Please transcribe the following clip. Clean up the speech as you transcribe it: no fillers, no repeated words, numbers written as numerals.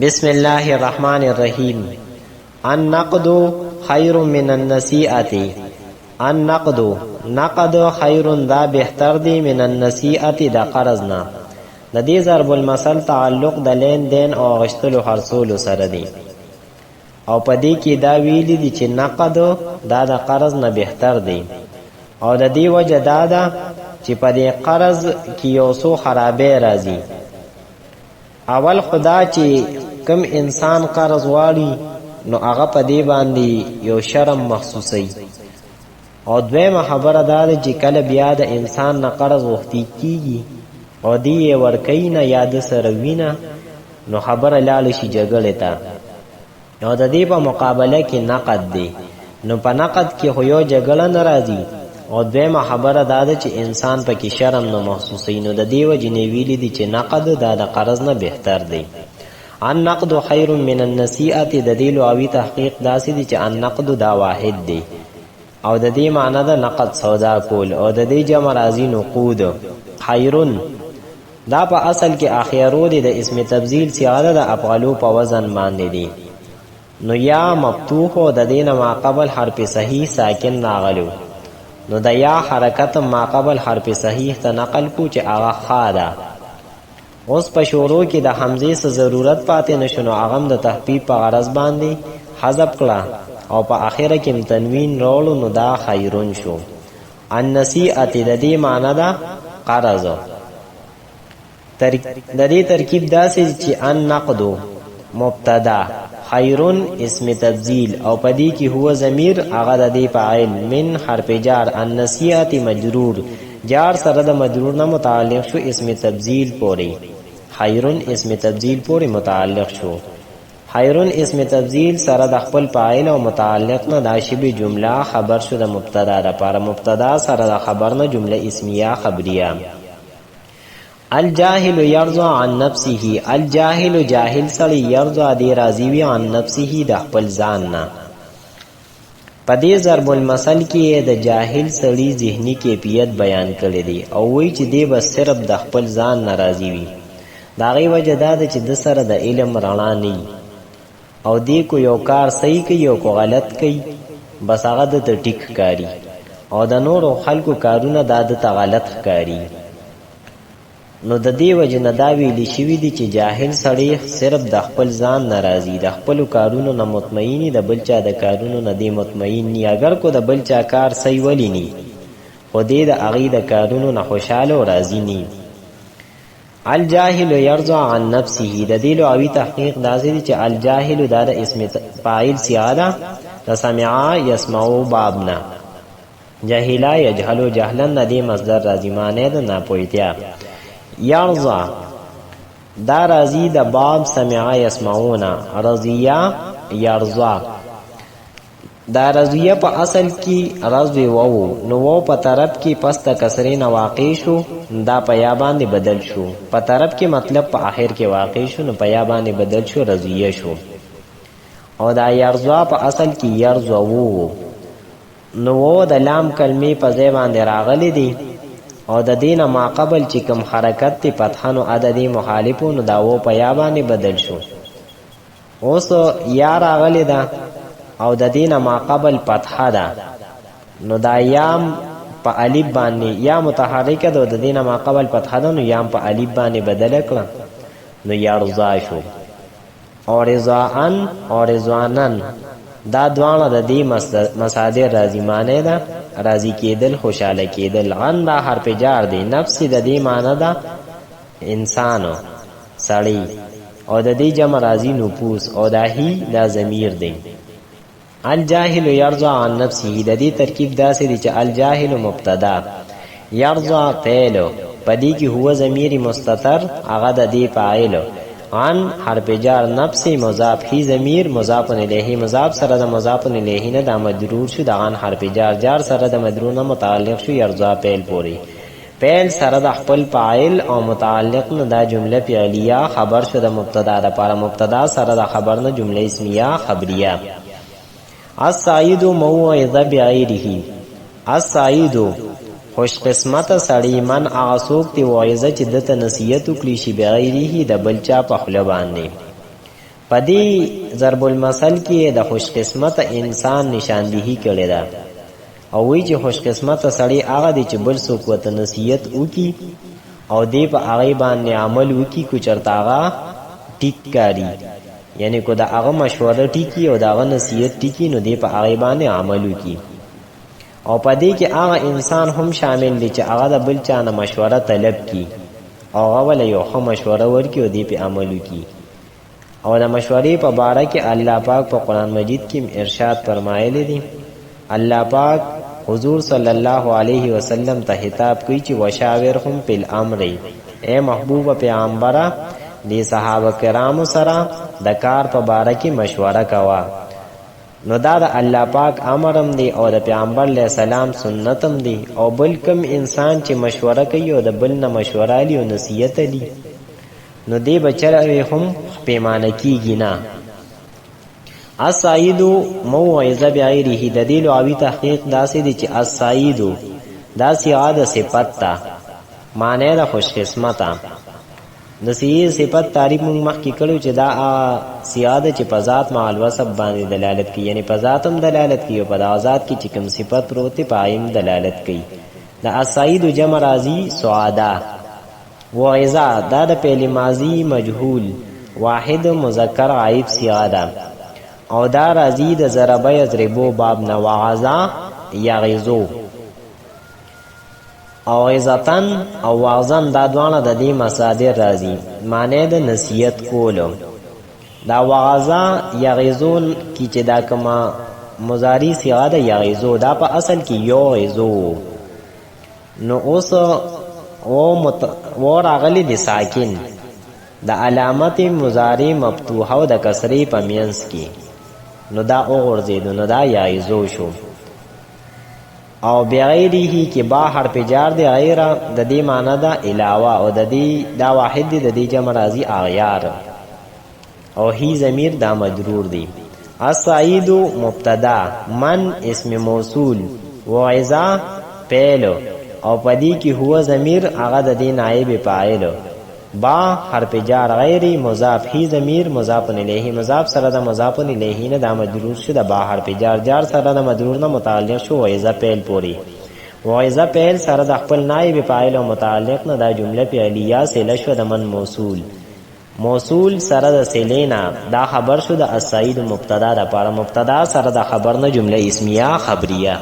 بسم الله الرحمن الرحیم. النقد خیر من النصیحة. نقد خیر دا بهتر دی من النصیحة دا قرضنا. د دې ضرب المثل تعلق د لین دین او غشتلو خرڅولو سره دی، او په دې کې دا ویلي دي چې نقد دا د قرض نه بهتر دی، او د دې وجه دا ده چې په دې قرض کې یو څو خرابې راځي. اول خدا چې کم انسان قرض واړي نو هغه په دې باندې یو شرم محسوسي، او دویمه خبره دا ده چې کله بیا د انسان نه قرض غوښتل کیږي او دی یې ورکوي نه یا د سره وینه، نو خبره لاړه شي جګړې ته. نو د دې په مقابله کې نقد دی، نو په نقد کې خو یو جګړه نه راځي، او دویمه خبره دا ده چې انسان پکې شرم نه محسوسوي. نو د دې وجې نه ویلي دي چې نقد دا د قرض نه بهتر دی. النقد خیر من النصیحة. د دې لغوي تحقیق داسې دی چې النقد دا واحد دی، او د دې معنی ده نقد سودا کول، او د دې جمع راځي نقود. خیرون دا په اصل کې اخیرو دی، د اسم تبذیل صيغه د افعالو په وزن باندې دی. نو یا مفتوح او د دې نه ما قبل حرف صحیح ساکن راغلو، نو د یا حرکت ما قبل حرف صحیح ته نقل کو چې هغه خا ده. اوس په شروع کې د حمزه څخه ضرورت پاتې نشو، نو هغه د تخفیف په غرض باندې حذف کړه، او په اخره کې تنوین راوړو، نو دا خیرون شو. النصیحة د دې معنی ده قرض. د دې ترکیب داسې چې النقد مبتدا، خیرون اسم تبذیل، او پدې کې هو ضمیر هغه د دې فاعل، من حرف جار، النصیحة مجرور، جار سره د مجرور نه متعلق شو اسم تبذیل پورې، خیرون اسم تبذیل پورې متعلق شو. خیرون اسم تبذیل سره د خپل فاعل او متعلق نه د شبه جمله خبر شو د مبتدا لپاره، مبتدا سره د خبر نه جمله اسمیه خبریه. الجاهل يرضى عن نفسه. الجاهل جاهل سړی يرضى دی راضی وي عن نفسه د خپل ځان نه. په دې ضرب المثل کې د جاهل سړی ذهني کیفیت بیان کړی دی، او وایي چې دی بس صرف د خپل ځان ناراضي وي. دا غي وجه دا ده چې د سره د علم رڼا نه، او دی کو یو کار صحیح کوي او کو غلط کوي، بس هغه د ټیک کاری، او د نورو خلکو کارونه د غلط ښکاري. نو د دې وجه نه دا ویلی شوي دي چې جاهل سړی صرف د خپل ځان ناراضي، د خپل کارونو نه مطمئنی، د بل چا د کارونو نه دی مطمئن نی. اگر کو د بل چا کار صحیح ولی نی، خو دې د هغې د کارونو نه خوشحاله او راضي نی. الجاهل يرضى عن نفسه. د دې لغوي تحقیق داسې دی چې الجاهل دا د اسم فاعل صيغه ده د سمع يسمعو بابنا، جاهلا يجهلو جهلا نه دی مصدر راځي، معنی ده ناپوهتیا. یرضا دا راضی د باب سمع یسمعونا، رضیا یرضا. دا رضیه په اصل کې رضوی وو، نو وو په طرف کې پس د کسرې نه واقع شو، دا په یا باندې بدل شو. په طرف کې مطلب په آخر کې واقع شو، نو په یا باندې بدل شو، رضیه شو. او دا یرضا په اصل کې یرضا وو، نو وو د لام کلمې په ځای باندې راغلي دي، او د دینه ما قبل چې کوم حرکت تی فتحانو عددی مخالفونو دا وو په یا باندې بدل شو. اوس یا راغلی ده او د دینه ما قبل فتحه ده، نو دا یام په الف باندې یا متحرکه ده، د دینه ما قبل فتحه ده، نو یام په الف باندې بدل کړه، نو یرضا شو. او رضاان او رضوانن دا دوانه د دې مصادر راځي، معنی ده راضی کېدل، خوشاله کېدل. عن دا حرف جار دی، نفس د دې معنی ده انسانو سړی، او د دې جمع راضی نفوس، او دا هی دا ضمیر دی. الجاهل يرضى عن نفسه. د دې ترکیب داسې دی چې الجاهل مبتدا، يرضى فعل، پدې کې هو ضمیر مستتر هغه د دې فاعل، عن حرف جار، نفس مضاف، هی ضمیر مضاف الیه، مضاف سره د مضاف الیه نه دا مجرور شو، د عن حرف جار، جار سره د مجرور نه متعلق شو، یرضا فعل پوری، فعل سره د خپل فاعل او متعلق نه دا جمله فعلیه خبر شو د مبتدا لپاره، مبتدا سره د خبر نه جمله اسمیه خبریه. السعید موعظه بغیره. السعید خوش قسمت سړی من اعصوک تی وایزه چې دته نصیحت وکړي شي بغیره د بلچا په خپل باندې. پدې ضرب المثل کې د خوش قسمت انسان نشاندهي کړې ده او وی چې خوش قسمت سړی هغه دی چې بل څوک وته نصیحت وکي او دې په هغه باندې عمل وکي کو چرته هغه ټیک کاری یعنی کو دا هغه مشوره ټیکی او دا هغه نصیحت ټیکی نو دې په هغه باندې عمل وکي او پدې کې هغه انسان هم شامل دی چې هغه د بل چا نه مشوره طلب کی او هغه ول یو ښه مشوره ورکي او دې په عمل وکي او د مشورې په باره کې الله پاک په قرآن مجید کې ارشاد فرمایلی دی الله پاک حضور صلی الله علیه وسلم ته خطاب کوي چې وشاورهم فی الامر اے محبوب پیغمبره دې صحابه کرامو سره د کار په باره کې مشوره کوا نو دا د الله پاک امرم دی او د پیغمبر علیه السلام سنتم دی او بل کم انسان چې مشوره کوي او د بل نه مشوره لی او نصیحت لی نو دې بچره هم پیمانه کیږي نه السعید موعظه بغیره د دې لغوي تحقیق داسې دی چې السعید دا صيغه صفت تا معنی د خوش قسمت د صيغه صفت تعریف موږ مخکې کړو چې دا صيغه چې په ذات مع الوصف باندې دلالت کوي یعنی په ذات هم دلالت کوي او په ذات کې چې کوم صفت پروت په عین دلالت کوي د السعید جمع راضی سعادا وعظه دا د فعل ماضی مجهول واحد مذکر غائب صيغه ده او دا راضی د ضربه یضربو باب نه وعظا یغیظو او عظتن او وعظن دا دوانه د دې مصادر راضی معنی د نصیحت کولو دا وعظا یغیظون کی چې دا کما مضاری صيغه ده یغیظو دا په اصل کې یغیظو نو اوس و راغلی د ساکن د علامت مضارع مفتوحه او د کسری په مینس کې نو دا اوغرزیدو نو دا یایزو شو او بغیره کې با حرف جار دی غیر د دې معنی دا علاوه او د دې دا واحد دی د دې جمع راضی اغیار او هی ضمیر دا مجرور دی السعید مبتدا من اسم موصول وعظا فعل او پدی کی هو ضمیر هغه د دې نائب فاعل با حرف جار غیر مضاف هی ضمیر مضاف الیه مضاف سره د مضاف الیه نه د مجرور شو د با حرف جار جار سره د مجرور نه متعلق شو وایذا فعل پوری وایذا فعل سره د خپل نائب فاعل او متعلق نه د جمله فعلیه سره شو د من موصول سره د سلینا دا خبر شو د السعید مبتدا د پاره مبتدا سره د خبر نه جمله اسمیه خبریه